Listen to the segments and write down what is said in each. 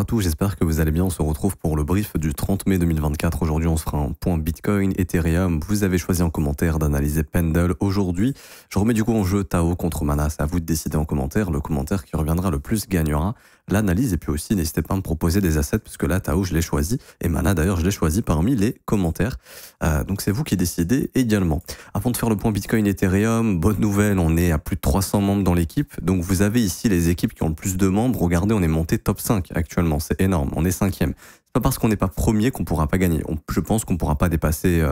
à tous, j'espère que vous allez bien. On se retrouve pour le brief du 30 mai 2024. Aujourd'hui, on se fera un point Bitcoin, Ethereum. Vous avez choisi en commentaire d'analyser Pendle. Aujourd'hui, je remets du coup en jeu Tao contre Mana. C'est à vous de décider en commentaire. Le commentaire qui reviendra le plus gagnera l'analyse. Et puis aussi, n'hésitez pas à me proposer des assets, puisque là, Tao, je l'ai choisi. Et Mana, d'ailleurs, je l'ai choisi parmi les commentaires. Donc, c'est vous qui décidez également. Avant de faire le point Bitcoin, Ethereum, bonne nouvelle, on est à plus de 300 membres dans l'équipe. Donc, vous avez ici les équipes qui ont le plus de membres. Regardez, on est monté top 5 actuellement. C'est énorme. On est 5e. C'est pas parce qu'on n'est pas premier qu'on pourra pas gagner. Je pense qu'on pourra pas dépasser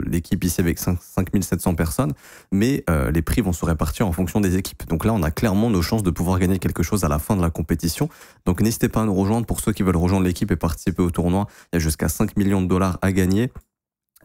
l'équipe ici avec 5700 personnes, mais les prix vont se répartir en fonction des équipes. Donc là, on a clairement nos chances de pouvoir gagner quelque chose à la fin de la compétition. Donc n'hésitez pas à nous rejoindre. Pour ceux qui veulent rejoindre l'équipe et participer au tournoi, il y a jusqu'à 5 millions de dollars à gagner.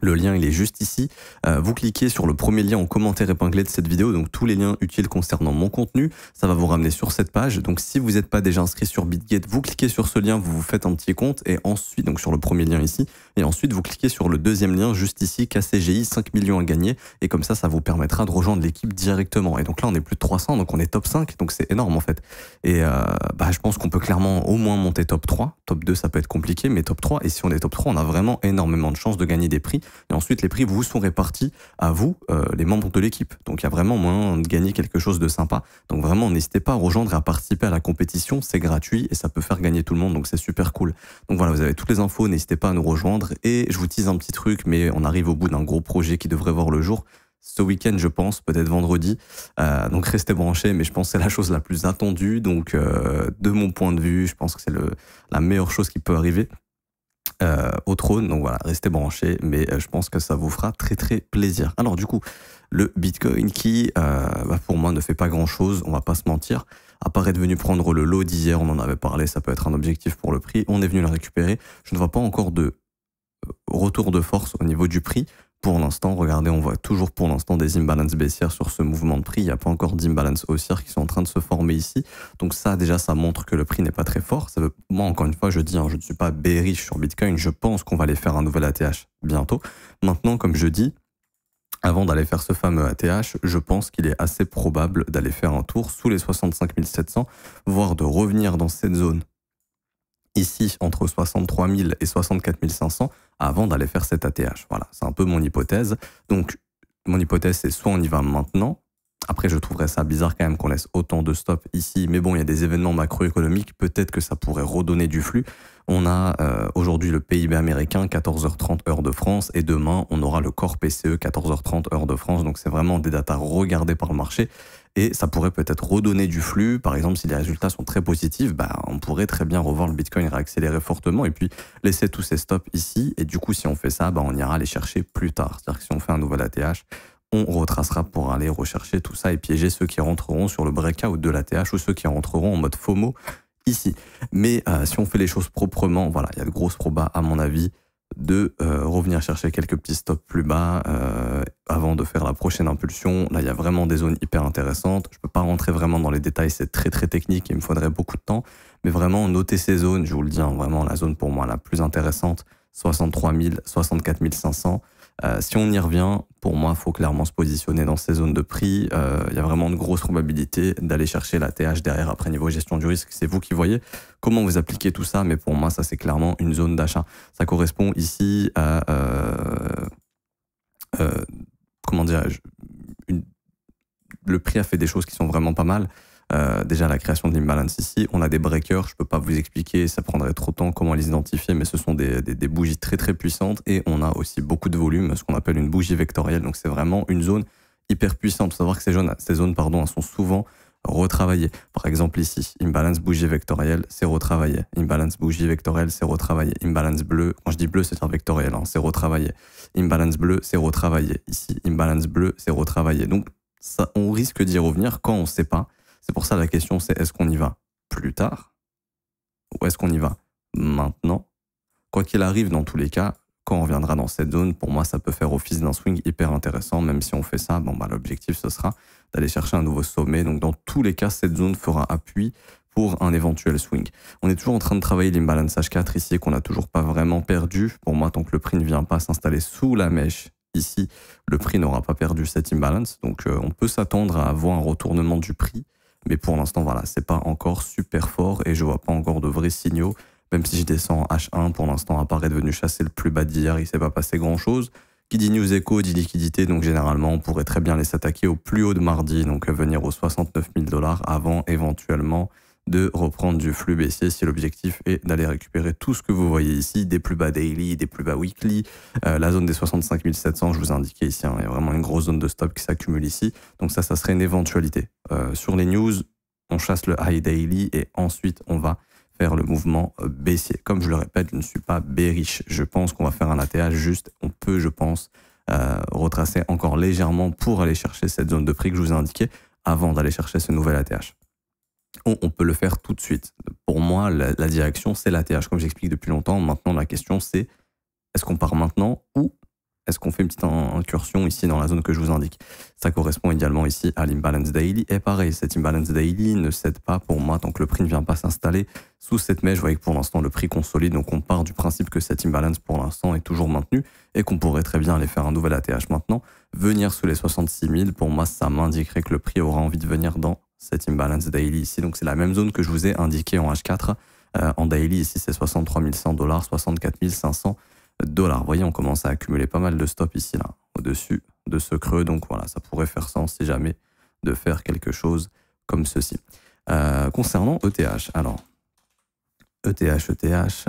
Le lien, il est juste ici. Vous cliquez sur le premier lien en commentaire épinglé de cette vidéo. Donc, tous les liens utiles concernant mon contenu, ça va vous ramener sur cette page. Donc, si vous n'êtes pas déjà inscrit sur Bitget, vous cliquez sur ce lien, vous vous faites un petit compte et ensuite, donc sur le premier lien ici, et ensuite, vous cliquez sur le deuxième lien juste ici, KCGI, 5 millions à gagner. Et comme ça vous permettra de rejoindre l'équipe directement. Et donc là, on est plus de 300, donc on est top 5. Donc, c'est énorme en fait. Et je pense qu'on peut clairement au moins monter top 3. Top 2, ça peut être compliqué, mais top 3. Et si on est top 3, on a vraiment énormément de chances de gagner des prix. Et ensuite, les prix vous sont répartis à vous, les membres de l'équipe. Donc, il y a vraiment moyen de gagner quelque chose de sympa. Donc, vraiment, n'hésitez pas à rejoindre et à participer à la compétition. C'est gratuit et ça peut faire gagner tout le monde. Donc, c'est super cool. Donc, voilà, vous avez toutes les infos. N'hésitez pas à nous rejoindre. Et je vous tease un petit truc, mais on arrive au bout d'un gros projet qui devrait voir le jour ce week-end, je pense, peut-être vendredi. Donc, restez branchés. Mais je pense que c'est la chose la plus attendue. Donc, de mon point de vue, je pense que c'est la meilleure chose qui peut arriver. Au trône, donc voilà, restez branchés, mais je pense que ça vous fera très très plaisir. Alors du coup, le Bitcoin qui, pour moi, ne fait pas grand chose, on va pas se mentir, à part être venu prendre le lot d'hier, on en avait parlé, ça peut être un objectif pour le prix, on est venu le récupérer, je ne vois pas encore de retour de force au niveau du prix. Pour l'instant, regardez, on voit toujours pour l'instant des imbalances baissières sur ce mouvement de prix. Il n'y a pas encore d'imbalance haussière qui sont en train de se former ici. Donc ça, déjà, ça montre que le prix n'est pas très fort. Moi, encore une fois, je dis, je ne suis pas bearish sur Bitcoin. Je pense qu'on va aller faire un nouvel ATH bientôt. Maintenant, comme je dis, avant d'aller faire ce fameux ATH, je pense qu'il est assez probable d'aller faire un tour sous les 65 700, voire de revenir dans cette zone ici, entre 63 000 et 64 500, avant d'aller faire cet ATH. Voilà, c'est un peu mon hypothèse. Donc, mon hypothèse, c'est soit on y va maintenant. Après, je trouverais ça bizarre quand même qu'on laisse autant de stops ici. Mais bon, il y a des événements macroéconomiques. Peut-être que ça pourrait redonner du flux. On a aujourd'hui le PIB américain, 14h30 heure de France. Et demain, on aura le Core PCE, 14h30 heure de France. Donc, c'est vraiment des datas regardées par le marché. Et ça pourrait peut-être redonner du flux. Par exemple, si les résultats sont très positifs, on pourrait très bien revoir le Bitcoin réaccélérer fortement et puis laisser tous ces stops ici. Et du coup, si on fait ça, on ira les chercher plus tard. C'est-à-dire que si on fait un nouvel ATH, on retracera pour aller rechercher tout ça et piéger ceux qui rentreront sur le breakout de l'ATH ou ceux qui rentreront en mode FOMO ici. Mais si on fait les choses proprement, voilà, il y a de grosses probas à mon avis de revenir chercher quelques petits stops plus bas avant de faire la prochaine impulsion. Là, il y a vraiment des zones hyper intéressantes. Je peux pas rentrer vraiment dans les détails, c'est très très technique et il me faudrait beaucoup de temps. Mais vraiment, notez ces zones, je vous le dis, vraiment la zone pour moi la plus intéressante, 63 000, 64 500. Si on y revient, pour moi, il faut clairement se positionner dans ces zones de prix. Il y a vraiment de grosses probabilités d'aller chercher la TH derrière. Après, niveau gestion du risque, c'est vous qui voyez comment vous appliquez tout ça. Mais pour moi, ça, c'est clairement une zone d'achat. Ça correspond ici à... comment dirais-je, le prix a fait des choses qui sont vraiment pas mal. Déjà la création de l'imbalance ici, on a des breakers, je peux pas vous expliquer, ça prendrait trop de temps comment les identifier, mais ce sont des bougies très très puissantes et on a aussi beaucoup de volume, ce qu'on appelle une bougie vectorielle, donc c'est vraiment une zone hyper puissante. Il faut savoir que ces zones elles sont souvent retravaillées. Par exemple ici, imbalance bougie vectorielle, c'est retravaillé. Imbalance bougie vectorielle, c'est retravaillé. Imbalance bleu, quand je dis bleu, c'est un vectoriel, c'est retravaillé. Imbalance bleu, c'est retravaillé. Ici, imbalance bleu, c'est retravaillé. Donc ça, on risque d'y revenir quand on ne sait pas. C'est pour ça la question, c'est est-ce qu'on y va plus tard ou est-ce qu'on y va maintenant? Quoi qu'il arrive, dans tous les cas, quand on reviendra dans cette zone, pour moi, ça peut faire office d'un swing hyper intéressant. Même si on fait ça, l'objectif, ce sera d'aller chercher un nouveau sommet. Donc, dans tous les cas, cette zone fera appui pour un éventuel swing. On est toujours en train de travailler l'imbalance H4 ici, qu'on n'a toujours pas vraiment perdu. Pour moi, tant que le prix ne vient pas s'installer sous la mèche, ici, le prix n'aura pas perdu cette imbalance. Donc, on peut s'attendre à avoir un retournement du prix Mais pour l'instant, voilà, c'est pas encore super fort et je vois pas encore de vrais signaux. Même si je descends en H1, pour l'instant, apparaît devenu chasser le plus bas d'hier, il s'est pas passé grand chose. Qui dit news echo dit liquidité, donc généralement, on pourrait très bien les s'attaquer au plus haut de mardi, donc venir aux 69 000 $ avant éventuellement de reprendre du flux baissier si l'objectif est d'aller récupérer tout ce que vous voyez ici, des plus bas daily, des plus bas weekly, la zone des 65 700, je vous ai indiqué ici, hein, il y a vraiment une grosse zone de stop qui s'accumule ici, donc ça serait une éventualité. Sur les news, on chasse le high daily et ensuite on va faire le mouvement baissier. Comme je le répète, je ne suis pas bearish, je pense qu'on va faire un ATH juste, on peut, je pense, retracer encore légèrement pour aller chercher cette zone de prix que je vous ai indiquée avant d'aller chercher ce nouvel ATH. On peut le faire tout de suite. Pour moi, la direction, c'est l'ATH, comme j'explique depuis longtemps. Maintenant, la question, c'est est-ce qu'on part maintenant ou est-ce qu'on fait une petite incursion ici dans la zone que je vous indique? Ça correspond également ici à l'imbalance daily. Et pareil, cette imbalance daily ne cède pas pour moi tant que le prix ne vient pas s'installer sous cette mèche. Vous voyez que pour l'instant, le prix consolide. Donc, on part du principe que cette imbalance, pour l'instant, est toujours maintenue et qu'on pourrait très bien aller faire un nouvel ATH maintenant. Venir sous les 66 000, pour moi, ça m'indiquerait que le prix aura envie de venir dans cette imbalance daily ici. Donc, c'est la même zone que je vous ai indiqué en H4. En daily, ici, c'est 63 100 $, 64 500 $. Vous voyez, on commence à accumuler pas mal de stops ici, là, au-dessus de ce creux. Donc voilà, ça pourrait faire sens si jamais de faire quelque chose comme ceci. Concernant ETH, alors, ETH,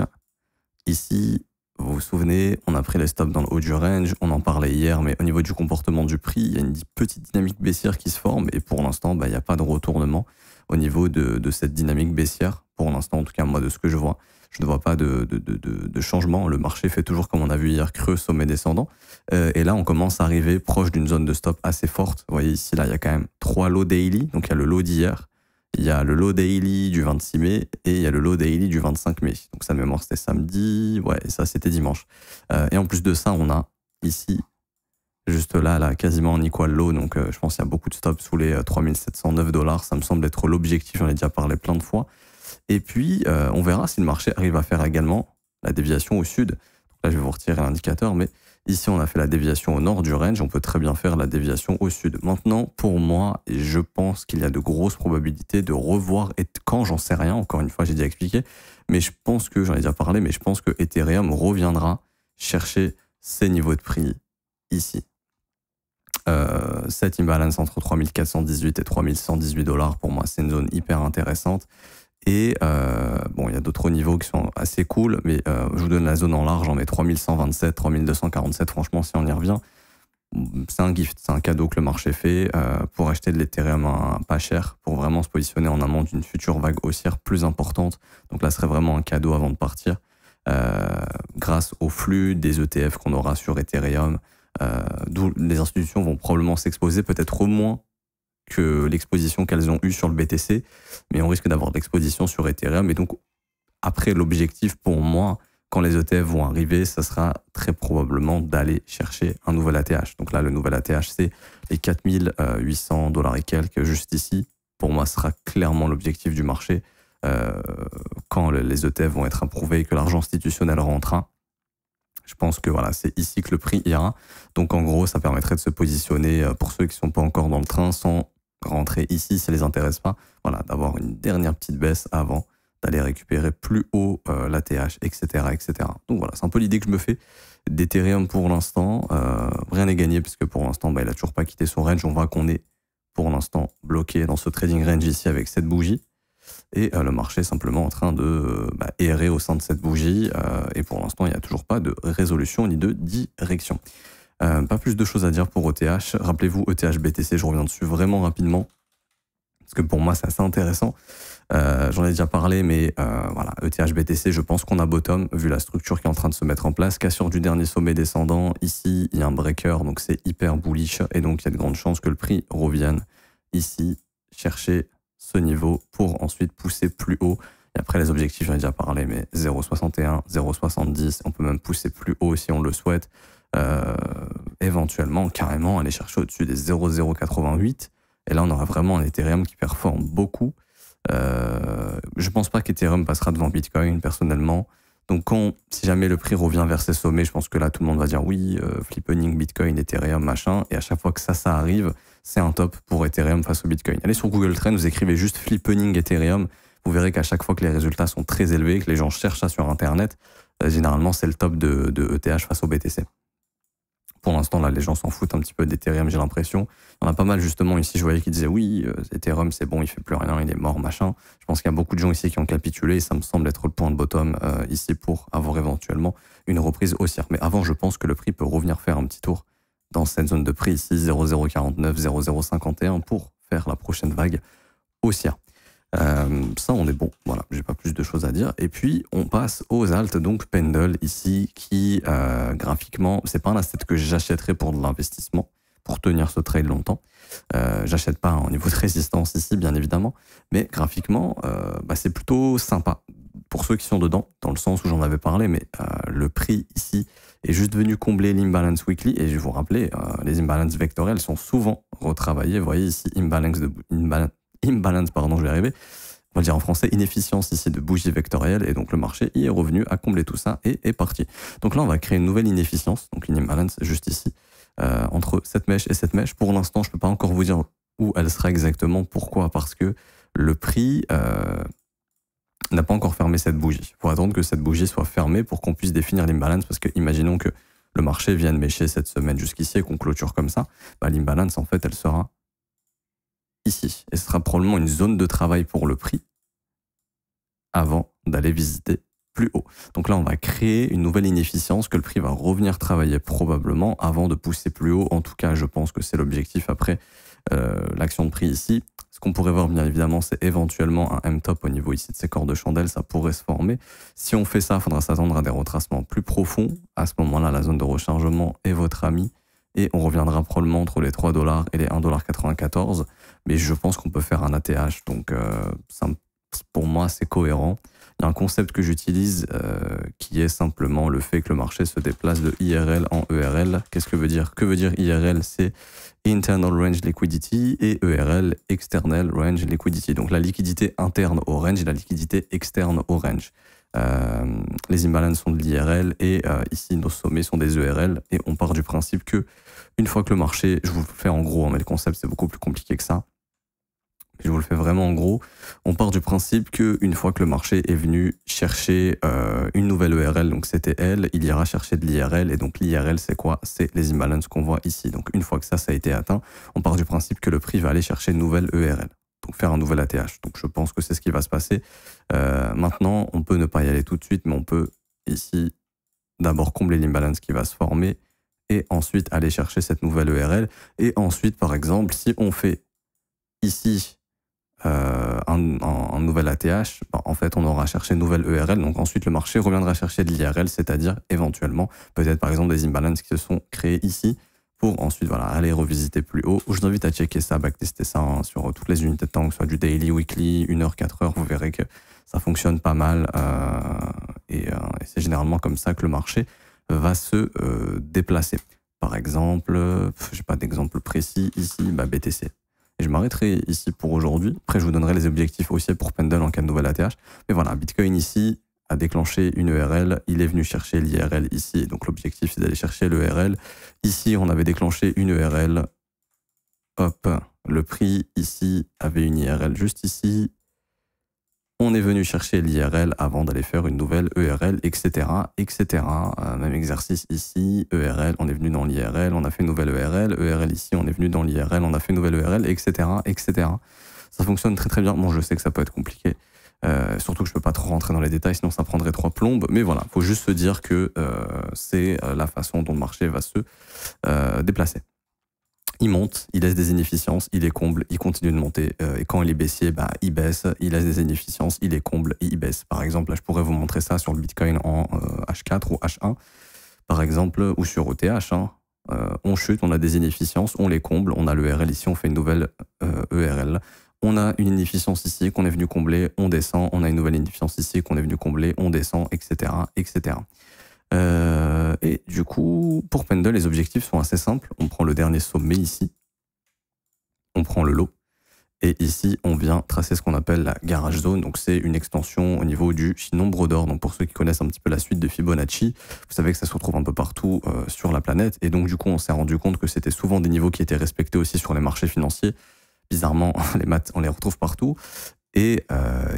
ici, vous vous souvenez, on a pris les stops dans le haut du range, on en parlait hier, mais au niveau du comportement du prix, il y a une petite dynamique baissière qui se forme et pour l'instant, il n'y a pas de retournement au niveau de cette dynamique baissière. Pour l'instant, en tout cas, moi, de ce que je vois, je ne vois pas de changement. Le marché fait toujours, comme on a vu hier, creux, sommet descendant. Et là, on commence à arriver proche d'une zone de stop assez forte. Vous voyez ici, là, il y a quand même 3 lows daily. Donc, il y a le low d'hier, il y a le low daily du 26 mai et il y a le low daily du 25 mai. Donc, ça de mémoire, c'était samedi. Ouais, et ça, c'était dimanche. Et en plus de ça, on a ici, juste là, quasiment en equal low. Donc, je pense qu'il y a beaucoup de stops sous les 3709 $. Ça me semble être l'objectif. J'en ai déjà parlé plein de fois. Et puis, on verra si le marché arrive à faire également la déviation au sud. Donc là, je vais vous retirer l'indicateur, mais ici, on a fait la déviation au nord du range. On peut très bien faire la déviation au sud. Maintenant, pour moi, je pense qu'il y a de grosses probabilités de revoir, et quand, j'en sais rien, encore une fois, j'ai déjà expliqué, mais je pense que, j'en ai déjà parlé, mais je pense que Ethereum reviendra chercher ces niveaux de prix ici. Cette imbalance entre 3418 et 3118 $, pour moi, c'est une zone hyper intéressante. Et bon, il y a d'autres niveaux qui sont assez cool, mais je vous donne la zone en large, j'en mets 3127, 3247, franchement, si on y revient, c'est un gift, c'est un cadeau que le marché fait pour acheter de l'Ethereum pas cher, pour vraiment se positionner en amont d'une future vague haussière plus importante. Donc là, ce serait vraiment un cadeau avant de partir, grâce au flux des ETF qu'on aura sur Ethereum, d'où les institutions vont probablement s'exposer, peut-être au moins que l'exposition qu'elles ont eue sur le BTC, mais on risque d'avoir de l'exposition sur Ethereum. Et donc, après, l'objectif pour moi, quand les ETF vont arriver, ça sera très probablement d'aller chercher un nouvel ATH. Donc là, le nouvel ATH, c'est les 4800 $ et quelques, juste ici. Pour moi, ce sera clairement l'objectif du marché quand les ETF vont être approuvés et que l'argent institutionnel rentrera. Je pense que voilà, c'est ici que le prix ira. Donc en gros, ça permettrait de se positionner pour ceux qui ne sont pas encore dans le train sans rentrer ici si ça ne les intéresse pas. Voilà, d'avoir une dernière petite baisse avant d'aller récupérer plus haut l'ATH, etc., etc. Donc voilà, c'est un peu l'idée que je me fais d'Ethereum pour l'instant. Rien n'est gagné puisque pour l'instant, il n'a toujours pas quitté son range. On voit qu'on est pour l'instant bloqué dans ce trading range ici avec cette bougie. Et le marché est simplement en train de errer au sein de cette bougie. Et pour l'instant, il n'y a toujours pas de résolution ni de direction. Pas plus de choses à dire pour ETH. Rappelez-vous, ETH BTC, je reviens dessus vraiment rapidement. Parce que pour moi, c'est assez intéressant. J'en ai déjà parlé, mais voilà, ETH BTC, je pense qu'on a bottom, vu la structure qui est en train de se mettre en place. Cassure du dernier sommet descendant. Ici, il y a un breaker, donc c'est hyper bullish. Et donc, il y a de grandes chances que le prix revienne ici, chercher ce niveau pour ensuite pousser plus haut. Et après, les objectifs, j'en ai déjà parlé, mais 0,61, 0,70, on peut même pousser plus haut si on le souhaite. Éventuellement, carrément, aller chercher au-dessus des 0,088. Et là, on aura vraiment un Ethereum qui performe beaucoup. Je pense pas qu'Ethereum passera devant Bitcoin, personnellement. Donc si jamais le prix revient vers ces sommets, je pense que là tout le monde va dire oui, Flippening, Bitcoin, Ethereum, machin, et à chaque fois que ça arrive, c'est un top pour Ethereum face au Bitcoin. Allez sur Google Trends, vous écrivez juste Flippening Ethereum, vous verrez qu'à chaque fois que les résultats sont très élevés, que les gens cherchent ça sur Internet, généralement c'est le top de ETH face au BTC. Pour l'instant, là, les gens s'en foutent un petit peu d'Ethereum, j'ai l'impression. Il y en a pas mal, justement, ici, je voyais qui disaient oui, Ethereum, c'est bon, il fait plus rien, il est mort, machin. Je pense qu'il y a beaucoup de gens ici qui ont capitulé et ça me semble être le point de bottom ici pour avoir éventuellement une reprise haussière. Mais avant, je pense que le prix peut revenir faire un petit tour dans cette zone de prix ici, 0,049, 0,051 pour faire la prochaine vague haussière. Ça, on est bon. Voilà, j'ai pas plus de choses à dire. Et puis, on passe aux alts. Donc, Pendle ici, qui graphiquement, c'est pas un asset que j'achèterais pour de l'investissement, pour tenir ce trade longtemps. J'achète pas au niveau de résistance ici, bien évidemment, mais graphiquement, c'est plutôt sympa pour ceux qui sont dedans, dans le sens où j'en avais parlé, mais le prix ici est juste venu combler l'imbalance weekly. Et je vais vous rappeler, les imbalances vectorielles sont souvent retravaillées. Vous voyez ici, imbalance, pardon, je vais y arriver. On va dire en français inefficience ici de bougie vectorielle, et donc le marché y est revenu à combler tout ça et est parti. Donc là, on va créer une nouvelle inefficience, donc une imbalance juste ici, entre cette mèche et cette mèche. Pour l'instant, je ne peux pas encore vous dire où elle sera exactement. Pourquoi? Parce que le prix n'a pas encore fermé cette bougie. Il faut attendre que cette bougie soit fermée pour qu'on puisse définir l'imbalance, parce que imaginons que le marché vienne mêcher cette semaine jusqu'ici et qu'on clôture comme ça, l'imbalance, en fait, elle sera ici. Et ce sera probablement une zone de travail pour le prix avant d'aller visiter plus haut. Donc là, on va créer une nouvelle inefficience que le prix va revenir travailler probablement avant de pousser plus haut. En tout cas, je pense que c'est l'objectif après l'action de prix ici. Ce qu'on pourrait voir, bien évidemment, c'est éventuellement un M-top au niveau ici de ces corps de chandelle. Ça pourrait se former. Si on fait ça, il faudra s'attendre à des retracements plus profonds. À ce moment-là, la zone de rechargement est votre ami. Et on reviendra probablement entre les 3 $ et les 1,94 $. Mais je pense qu'on peut faire un ATH. Donc, pour moi, c'est cohérent. Il y a un concept que j'utilise qui est simplement le fait que le marché se déplace de IRL en ERL. Qu'est-ce que veut dire? Que veut dire IRL? C'est Internal Range Liquidity, et ERL, External Range Liquidity. Donc la liquidité interne au range et la liquidité externe au range. Les imbalances sont de l'IRL et ici nos sommets sont des ERL, et on part du principe que une fois que le marché, je vous le fais en gros, mais le concept c'est beaucoup plus compliqué que ça, je vous le fais vraiment en gros, on part du principe qu'une fois que le marché est venu chercher une nouvelle ERL, donc c'était elle, il ira chercher de l'IRL, et donc l'IRL c'est quoi? C'est les imbalances qu'on voit ici. Donc une fois que ça a été atteint, on part du principe que le prix va aller chercher une nouvelle ERL, donc faire un nouvel ATH. Donc je pense que c'est ce qui va se passer. Maintenant, on peut ne pas y aller tout de suite, mais on peut ici d'abord combler l'imbalance qui va se former, et ensuite aller chercher cette nouvelle ERL. Et ensuite, par exemple, si on fait ici un nouvel ATH, en fait, on aura cherché une nouvelle ERL. Donc ensuite, le marché reviendra chercher de l'IRL, c'est-à-dire éventuellement, peut-être par exemple des imbalances qui se sont créés ici, pour ensuite aller revisiter plus haut. Je vous invite à checker ça, backtester ça sur toutes les unités de temps, que ce soit du daily, weekly, 1 heure, 4 heures. Vous verrez que ça fonctionne pas mal. Et c'est généralement comme ça que le marché va se déplacer. Par exemple, je n'ai pas d'exemple précis ici, BTC. Et je m'arrêterai ici pour aujourd'hui. Après, je vous donnerai les objectifs aussi pour Pendle en cas de nouvelle ATH. Mais voilà, Bitcoin ici a déclenché une ERL. Il est venu chercher l'IRL ici. Donc l'objectif, c'est d'aller chercher l'ERL. Ici, on avait déclenché une ERL. Hop, le prix ici avait une IRL juste ici. On est venu chercher l'IRL avant d'aller faire une nouvelle ERL, etc., etc. Même exercice ici, ERL, on est venu dans l'IRL, on a fait une nouvelle ERL, ERL ici, on est venu dans l'IRL, on a fait une nouvelle ERL, etc., etc. Ça fonctionne très très bien. Bon, je sais que ça peut être compliqué, surtout que je peux pas trop rentrer dans les détails, sinon ça prendrait 3 plombes. Mais voilà, il faut juste se dire que c'est la façon dont le marché va se déplacer. Il monte, il laisse des inefficiences, il les comble, il continue de monter. Et quand il est baissier, il baisse, il laisse des inefficiences, il les comble et il baisse. Par exemple, là, je pourrais vous montrer ça sur le Bitcoin en H4 ou H1, par exemple, ou sur ETH. On chute, on a des inefficiences, on les comble, on a l'ERL ici, on fait une nouvelle ERL. On a une inefficience ici qu'on est venu combler, on descend, on a une nouvelle inefficience ici qu'on est venu combler, on descend, etc., etc. Et du coup, pour Pendle, les objectifs sont assez simples. On prend le dernier sommet ici, on prend le lot, Et ici, on vient tracer ce qu'on appelle la garage zone. Donc, c'est une extension au niveau du nombre d'or. Donc, pour ceux qui connaissent un petit peu la suite de Fibonacci, vous savez que ça se retrouve un peu partout sur la planète. Et donc, du coup, on s'est rendu compte que c'était souvent des niveaux qui étaient respectés aussi sur les marchés financiers. Bizarrement, les maths, on les retrouve partout. Et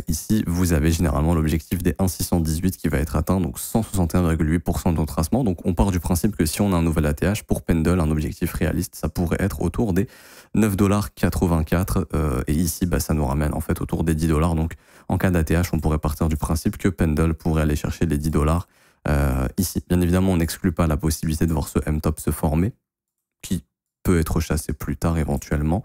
ici, vous avez généralement l'objectif des 1,618 qui va être atteint, donc 161,8% de retracement. Donc on part du principe que si on a un nouvel ATH, pour Pendle, un objectif réaliste, ça pourrait être autour des 9,84 $. Et ici, ça nous ramène en fait autour des 10 $. Donc en cas d'ATH, on pourrait partir du principe que Pendle pourrait aller chercher les 10 $. Ici, bien évidemment, on n'exclut pas la possibilité de voir ce M-top se former, qui peut être chassé plus tard éventuellement.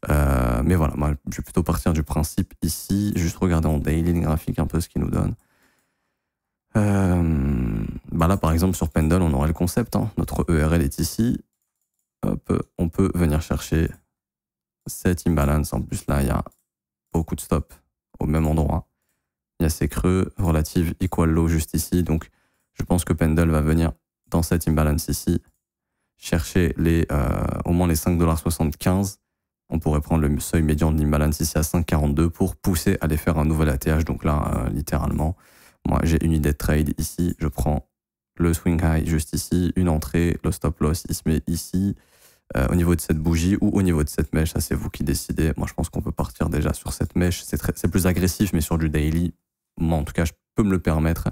Mais voilà, moi, je vais plutôt partir du principe ici, juste regarder en daily graphique un peu ce qu'il nous donne. Là, par exemple, sur Pendle, on aurait le concept. Notre ERL est ici. Hop, on peut venir chercher cette imbalance. En plus, là, il y a beaucoup de stops au même endroit. Il y a ces creux relatives equal low juste ici. Donc, je pense que Pendle va venir dans cette imbalance ici, chercher au moins les 5,75 $. On pourrait prendre le seuil médian de l'imbalance ici à 5,42 pour pousser à aller faire un nouvel ATH. Donc là, littéralement, moi j'ai une idée de trade ici. Je prends le swing high juste ici, une entrée, le stop loss il se met ici, au niveau de cette bougie ou au niveau de cette mèche. Ça, c'est vous qui décidez. Moi, je pense qu'on peut partir déjà sur cette mèche. C'est plus agressif, mais sur du daily, moi en tout cas, je peux me le permettre.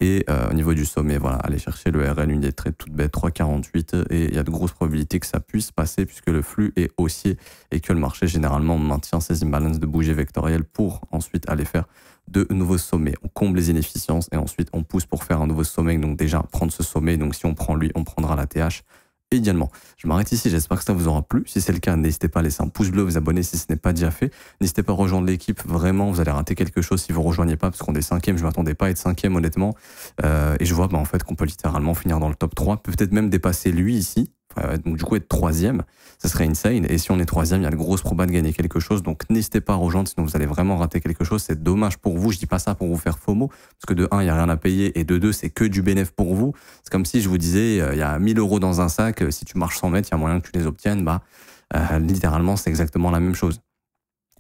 Et au niveau du sommet, voilà, aller chercher le RL, une des trades toute bête, 3,48. Et il y a de grosses probabilités que ça puisse passer puisque le flux est haussier et que le marché généralement maintient ses imbalances de bougies vectorielles pour ensuite aller faire de nouveaux sommets. On comble les inefficiences et ensuite on pousse pour faire un nouveau sommet. Donc déjà, prendre ce sommet. Donc si on prend lui, on prendra la TH. Idéalement. Je m'arrête ici, j'espère que ça vous aura plu. Si c'est le cas, n'hésitez pas à laisser un pouce bleu, vous abonner si ce n'est pas déjà fait. N'hésitez pas à rejoindre l'équipe, vraiment, vous allez rater quelque chose si vous ne rejoignez pas, parce qu'on est 5e, je ne m'attendais pas à être 5e honnêtement. Et je vois en fait qu'on peut littéralement finir dans le top 3, peut-être même dépasser lui ici, donc du coup être 3e, ça serait insane. Et si on est 3e, il y a de grosses probas de gagner quelque chose, donc n'hésitez pas à rejoindre, sinon vous allez vraiment rater quelque chose. C'est dommage pour vous, je dis pas ça pour vous faire FOMO, parce que de 1, il n'y a rien à payer, et de 2, c'est que du bénéf pour vous. C'est comme si je vous disais, il y a 1000 € dans un sac, si tu marches 100 mètres, il y a moyen que tu les obtiennes. Littéralement, c'est exactement la même chose.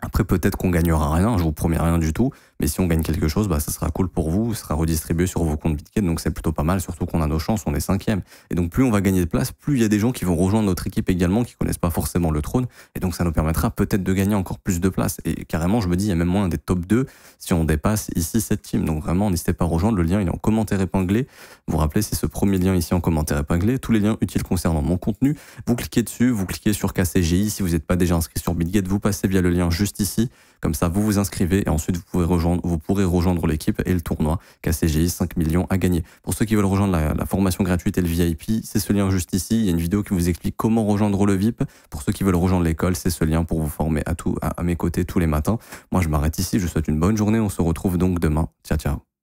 Après, peut-être qu'on gagnera rien, je vous promets rien du tout, mais si on gagne quelque chose, ça sera cool pour vous, ça sera redistribué sur vos comptes Bitget, donc c'est plutôt pas mal, surtout qu'on a nos chances, on est 5e. Et donc plus on va gagner de place, plus il y a des gens qui vont rejoindre notre équipe également, qui connaissent pas forcément le trône, et donc ça nous permettra peut-être de gagner encore plus de place. Et carrément, je me dis, il y a même moins des top 2 si on dépasse ici cette team. Donc vraiment, n'hésitez pas à rejoindre, le lien il est en commentaire épinglé. Vous vous rappelez, c'est ce premier lien ici en commentaire épinglé. Tous les liens utiles concernant mon contenu, vous cliquez dessus, vous cliquez sur KCGI. Si vous n'êtes pas déjà inscrit sur Bitget, vous passez via le lien juste ici. Comme ça, vous vous inscrivez et ensuite vous pourrez rejoindre l'équipe et le tournoi KCGI 5 millions à gagner. Pour ceux qui veulent rejoindre la formation gratuite et le VIP, c'est ce lien juste ici. Il y a une vidéo qui vous explique comment rejoindre le VIP. Pour ceux qui veulent rejoindre l'école, c'est ce lien pour vous former à mes côtés tous les matins. Moi, je m'arrête ici. Je vous souhaite une bonne journée. On se retrouve donc demain. Ciao, ciao.